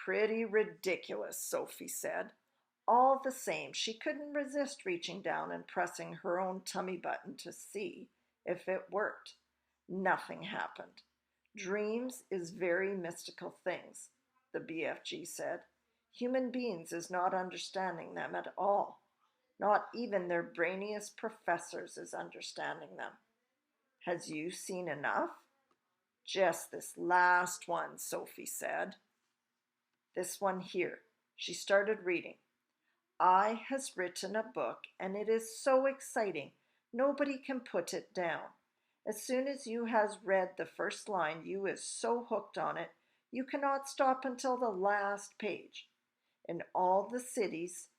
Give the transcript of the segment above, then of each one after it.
Pretty ridiculous, Sophie said. All the same, she couldn't resist reaching down and pressing her own tummy button to see if it worked. Nothing happened. Dreams is very mystical things, the BFG said. Human beings is not understanding them at all. Not even their brainiest professors is understanding them. Has you seen enough? Just this last one, Sophie said. This one here. She started reading. I has written a book and it is so exciting. Nobody can put it down. As soon as you has read the first line, you is so hooked on it, you cannot stop until the last page. In all the cities,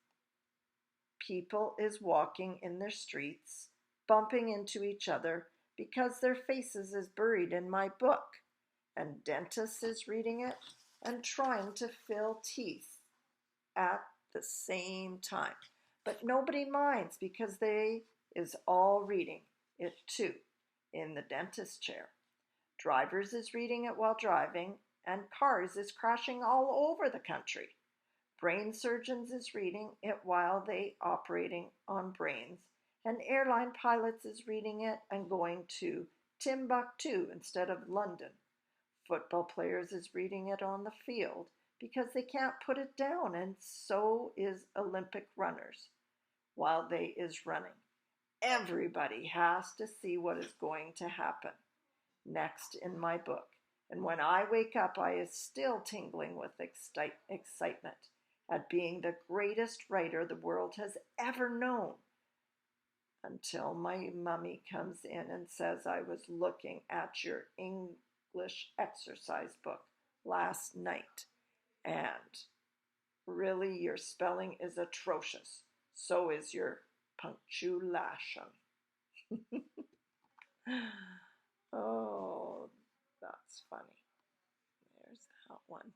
people is walking in their streets, bumping into each other because their faces is buried in my book. And dentists is reading it and trying to fill teeth at the same time. But nobody minds because they is all reading it too in the dentist chair. Drivers is reading it while driving, and cars is crashing all over the country. Brain surgeons is reading it while they operating on brains, and airline pilots is reading it and going to Timbuktu instead of London. Football players is reading it on the field because they can't put it down, and so is Olympic runners while they is running. Everybody has to see what is going to happen next in my book. And when I wake up, I is still tingling with excitement at being the greatest writer the world has ever known. Until my mummy comes in and says I was looking at your English exercise book last night. And really, your spelling is atrocious. So is your punctuation. Oh, that's funny. There's that one.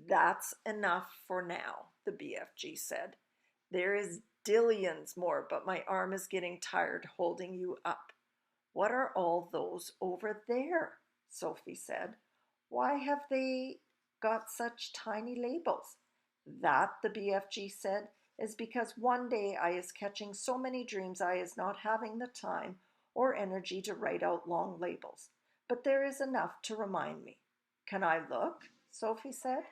That's enough for now, the BFG said. There is dillions more, but my arm is getting tired holding you up. What are all those over there? Sophie said. Why have they got such tiny labels? That, the BFG said, is because one day I is catching so many dreams I is not having the time or energy to write out long labels. But there is enough to remind me. Can I look? Sophie said.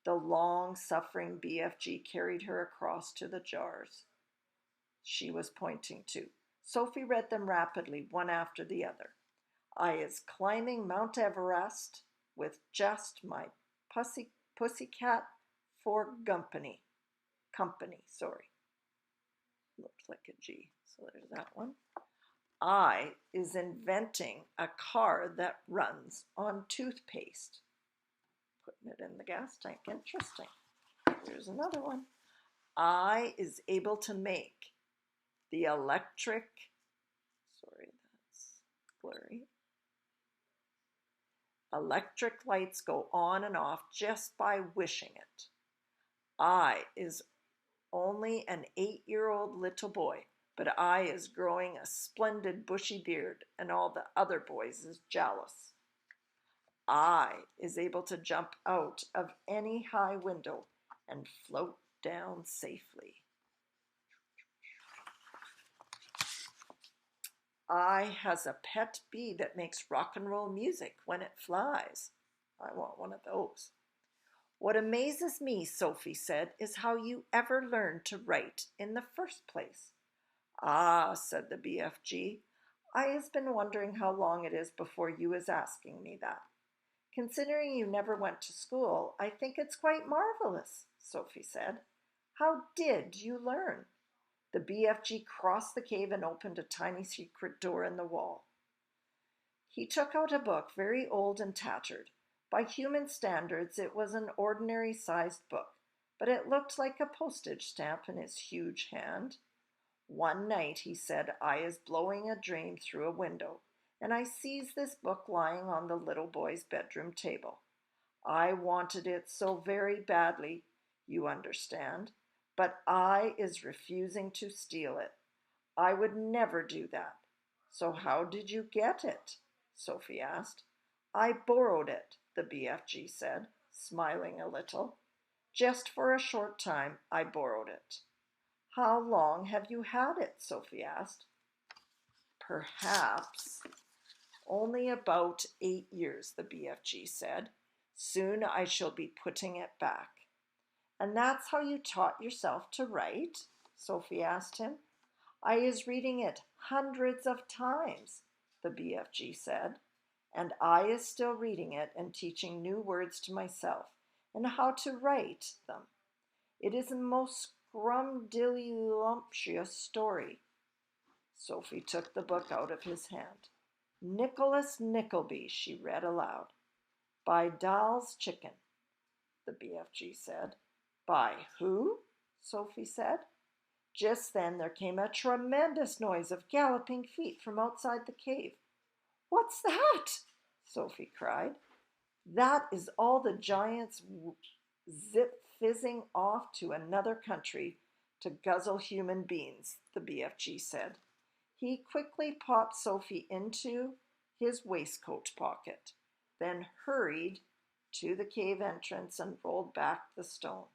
The long-suffering BFG carried her across to the jars she was pointing to. Sophie read them rapidly, one after the other. I is climbing Mount Everest with just my pussycat for company. Looks like a G, so there's that one. I is inventing a car that runs on toothpaste. Putting it in the gas tank. Interesting. Here's another one. I is able to make the electric, sorry, that's blurry. Electric lights go on and off just by wishing it. I is only an 8-year-old little boy, but I is growing a splendid bushy beard, and all the other boys is jealous. I is able to jump out of any high window and float down safely. I has a pet bee that makes rock and roll music when it flies. I want one of those. What amazes me, Sophie said, is how you ever learned to write in the first place. Ah, said the BFG, I has been wondering how long it is before you is asking me that. Considering you never went to school, I think it's quite marvelous, Sophie said. How did you learn? The BFG crossed the cave and opened a tiny secret door in the wall. He took out a book, very old and tattered. By human standards, it was an ordinary-sized book, but it looked like a postage stamp in his huge hand. One night, he said, I is blowing a dream through a window, and I sees this book lying on the little boy's bedroom table. I wanted it so very badly, you understand, but I is refusing to steal it. I would never do that. So how did you get it? Sophie asked. I borrowed it, the BFG said, smiling a little. Just for a short time I borrowed it. How long have you had it? Sophie asked. Perhaps only about 8 years, the BFG said. Soon I shall be putting it back. And that's how you taught yourself to write? Sophie asked him. I is reading it hundreds of times, the BFG said, and I is still reading it and teaching new words to myself and how to write them. It is a most scrumdiddlyumptious story. Sophie took the book out of his hand. Nicholas Nickleby, she read aloud. By Dal's Chicken, the BFG said. By who? Sophie said. Just then there came a tremendous noise of galloping feet from outside the cave. What's that? Sophie cried. That is all the giants zip-fizzing off to another country to guzzle human beings, the BFG said. He quickly popped Sophie into his waistcoat pocket, then hurried to the cave entrance and rolled back the stone.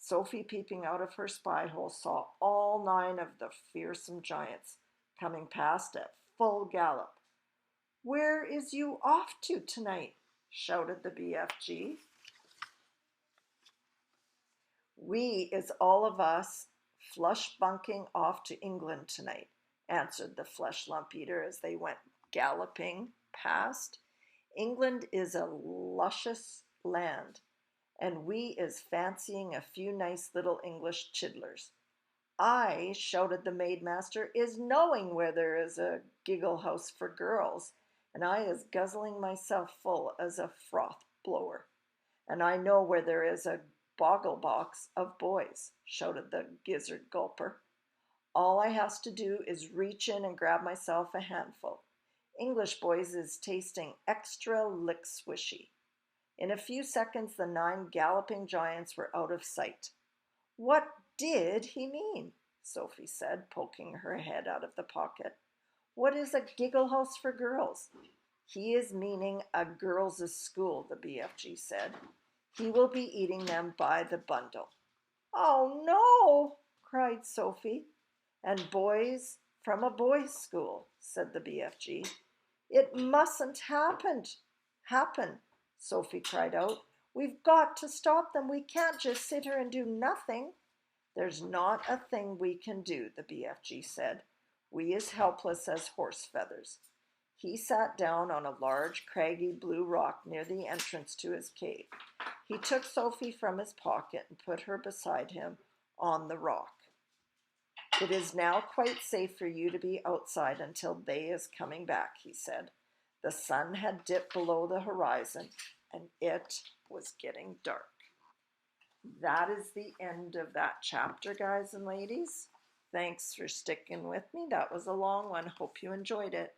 Sophie, peeping out of her spy hole, saw all 9 of the fearsome giants coming past at full gallop. Where is you off to tonight? Shouted the BFG. We is all of us flush bunking off to England tonight, answered the flesh lump eater as they went galloping past. England is a luscious land, and we is fancying a few nice little English chidlers. I, shouted the maidmaster, is knowing where there is a giggle house for girls, and I is guzzling myself full as a froth blower. And I know where there is a boggle box of boys, shouted the gizzard gulper. All I has to do is reach in and grab myself a handful. English boys is tasting extra lick swishy. In a few seconds, the 9 galloping giants were out of sight. What did he mean? Sophie said, poking her head out of the pocket. What is a giggle house for girls? He is meaning a girls' school, the BFG said. He will be eating them by the bundle. Oh, no, cried Sophie. And boys from a boys' school, said the BFG. It mustn't happen, Sophie cried out. We've got to stop them. We can't just sit here and do nothing. There's not a thing we can do, the BFG said. We is helpless as horse feathers. He sat down on a large, craggy blue rock near the entrance to his cave. He took Sophie from his pocket and put her beside him on the rock. It is now quite safe for you to be outside until they is coming back, he said. The sun had dipped below the horizon, and it was getting dark. That is the end of that chapter, guys and ladies. Thanks for sticking with me. That was a long one. Hope you enjoyed it.